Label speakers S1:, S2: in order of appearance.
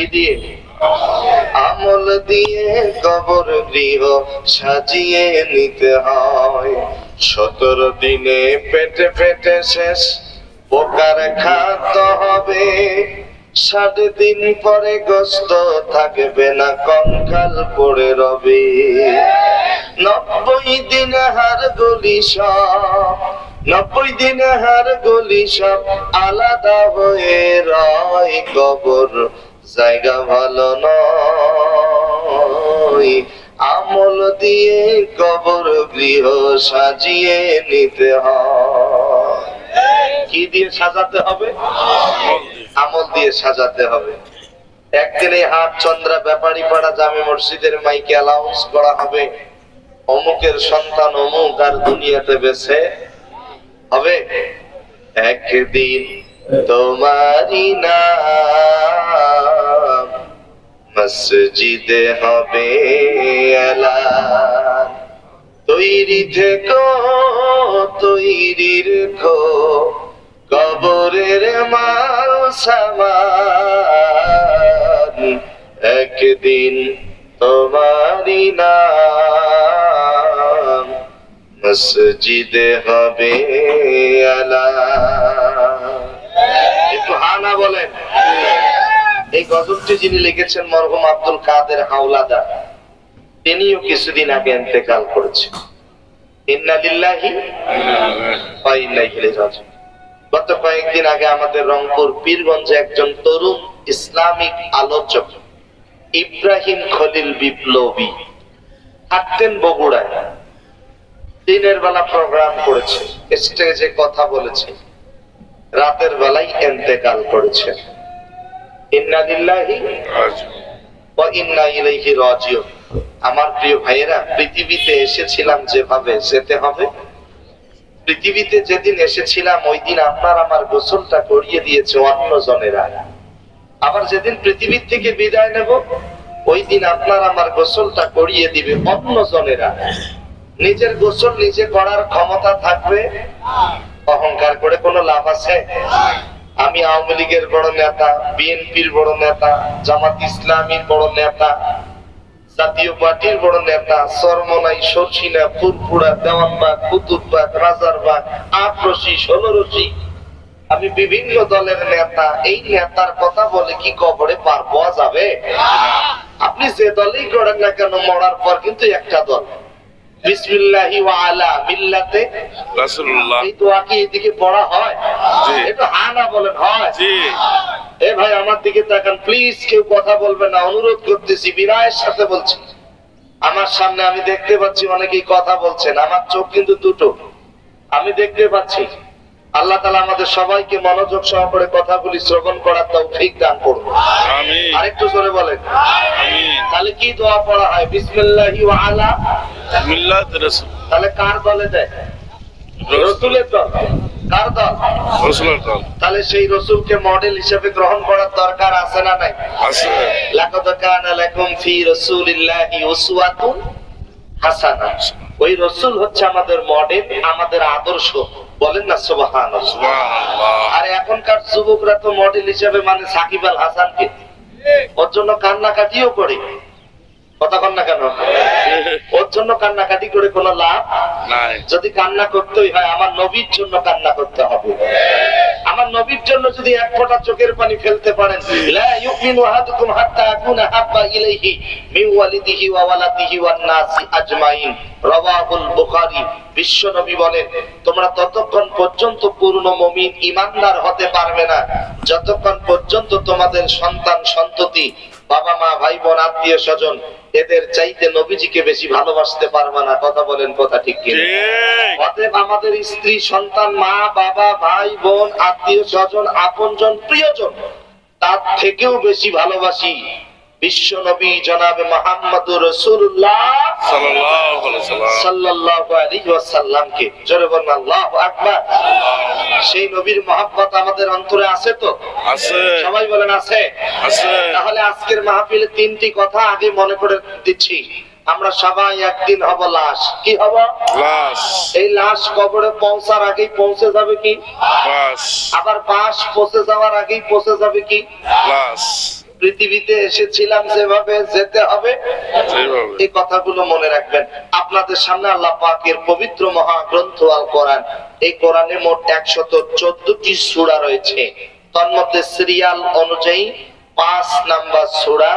S1: কি দিয়ে? আমল দিয়ে কবর গৃহ সাজিয়ে নিতে হয়। 17 দিনে পেটে পেটে শেষ পোকার খাদ্য হবে। 60 দিন পরে গোস্ত থাকবে না, কঙ্কাল পড়ে রবে। 90 দিন হাড় গলি সব, 90 দিন হাড় গলি সব আলাদা হয়ে রয়। কবর জায়গা ভালো নয়, আমল দিয়ে কবর গৃহ সাজিয়ে নিতে হয়। কি দিয়ে সাজাতে হবে? আমল দিয়ে সাজাতে হবে। একদিন এই হাট চন্দ্রা ব্যাপারী পাড়া জামে মসজিদের মাইকে অ্যালাউন্স করা হবে, অমুকের সন্তান অমুক আর দুনিয়াতে বেঁচে হবে। একদিন তোমারি নাম মসজিদে হবে এলান। তৈরি থেকো, তৈরি রেখো কবরের মাল সামান। একদিন তোমারি নাম মসজিদে হবে এলান। একটু হানা বলেন। এই গজলটি যিনি লিখেছেন মরহুম আব্দুল কাদের হাওলাদার, তিনিও কিছুদিন আগে ইন্তেকাল করেছেন। ইন্না লিল্লাহি ওয়া ইন্না ইলাইহি রাজিউন। গত কয়েকদিন আগে আমাদের রংপুর পীরগঞ্জে একজন তরুণ ইসলামিক আলোচক ইব্রাহিম খলিল বিপ্লবী থাকতেন বগুড়ায়। দিনের বেলা প্রোগ্রাম করেছে, স্টেজে কথা বলেছে, রাতের বেলায় ইন্তেকাল করেছে। ইন্না লিল্লাহি ওয়া ইন্না ইলাইহি রাজিউন। আমার প্রিয় ভাইয়েরা, পৃথিবীতে এসেছিলাম যেভাবে যেতে হবে। পৃথিবীতে যেদিন এসেছিলাম ওই দিন আপনার আমার গোসলটা করিয়ে দিয়েছে অন্য জনেরা। আবার যেদিন পৃথিবীর থেকে বিদায় নেব ওই দিন আপনার আমার গোসলটা করিয়ে দিবে অন্য জনেরা। নিজের গোসল নিজে করার ক্ষমতা থাকবে? অহংকার করে কোনো লাভ আছে? আমি আওয়ামী লীগের বড় নেতা, বিএনপির বড় নেতা, জামাত ইসলামীর বড় নেতা, জাতীয় পার্টির বড় নেতা, চরমনাই, সরসিনা, ফুরফুরা, দেওয়ানবাগ, কুতুববাগ, রাজারবাগ, 8 রশি, 16 রশি, আমি বিভিন্ন দলের নেতা। এই নেতার কথা বলে কি কবরে পার পাওয়া যাবে? আপনি যে দলেই করেন না কেন, মরার পর কিন্তু একটা দল। বিসমিল্লাহি ওয়া আলা মিল্লাতে রাসূলুল্লাহ, এই দোয়া কি এদিকে পড়া হয়? একটু হ্যাঁ না বলেন। হয়? জি। এ ভাই আমার দিকে তাকান প্লিজ, কেউ কথা বলবে না, অনুরোধ করতেছি, বিনয়ের সাথে বলছি। আমার সামনে আমি দেখতে পাচ্ছি অনেকেই কথা বলছেন, আমার চোখ কিন্তু দুটো, আমি দেখতে পাচ্ছি। আল্লাহ তাআলা আমাদের সবাইকে মনোযোগ সহকারে কথাগুলি শ্রবণ করার তৌফিক দান করুন। আমিন। আরেকটু জোরে বলেন আমিন। তাহলে কি দোয়া পড়া হয়? বিসমিল্লাহি ওয়া আলা মিল্লাতি রাসূল। তাহলে কার দলে দেয়? রাসূলের দল। কার দল? রাসূলের দল। তাহলে সেই রাসূলকে মডেল হিসেবে গ্রহণ করার দরকার আছে না নাই? আছে। লাকাদ কানা লাকুম ফি রাসূলিল্লাহি উসওয়াতুন হাসানা। ওই রাসূল হচ্ছে আমাদের মডেল, আমাদের আদর্শ। বলেন না সুবহানাল্লাহ। সুবহানাল্লাহ। আর এখনকার যুবকরা তো মডেল হিসেবে মানে সাকিব আল হাসানকে, ওর জন্য কান্নাকাটিও করে। কথা কন না কেন? ওর জন্য কান্নাকাটি করে কোনো লাভ নাই। যদি কান্না করতেই হয় আমার নবীর জন্য কান্না করতে হবে। আমার নবীর জন্য যদি এক ফোঁটা চোখের পানি ফেলতে পারেন, লা ইউমিনু আহাদুকুম হাত্তা আকুনা হাব্বা ইলাইহি মিন ওয়ালিদিহি ওয়া ওয়ালাদিহি ওয়ান নাসি আজমাইন। রাওয়াহুল বুখারী। বিশ্ব নবী বলেন, তোমরা ততক্ষণ পর্যন্ত পূর্ণ মুমিন ঈমানদার হতে পারবে না যতক্ষণ পর্যন্ত তোমাদের সন্তান সন্ততি, বাবা মা, ভাই বোন, আত্মীয় স্বজন এদের চাইতে নবীজিকে বেশি ভালোবাসতে পারবে না। কথা বলেন, কথা ঠিক কি? অতএব আমাদের স্ত্রী, সন্তান, মা, বাবা, ভাই বোন, আত্মীয় স্বজন, আপনজন, প্রিয়জন, তার থেকেও বেশি ভালোবাসি বিশ্ব নবী জনাবে মুহাম্মদুর রাসূলুল্লাহ সাল্লাল্লাহু আলাইহি ওয়াসাল্লামকে। জোরে বলেন আল্লাহু আকবার। সেই নবীর মহব্বত আমাদের অন্তরে আছে তো? আছে। সবাই বলেন আছে। আছে। তাহলে আজকের মাহফিলে 3টি কথা আগে মনে করে দিচ্ছি। আমরা সবাই একদিন হব লাশ। কি হব? লাশ। এই লাশ কবরে পৌঁছার আগেই পৌঁছে যাবে কি? লাশ। আবার বাস পৌঁছে যাওয়ার আগেই পৌঁছে যাবে কি? লাশ। পৃথিবীতে এসেছিলাম যেভাবে যেতে হবে এই কথাগুলো মনে রাখবেন। আপনাদের সামনে আল্লাহ পাকের পবিত্র মহাগ্রন্থ আল কোরআন, এই কোরআনে মোট 114টি সূরা রয়েছে। তন্মধ্যে সিরিয়াল অনুযায়ী 5 নাম্বার সূরা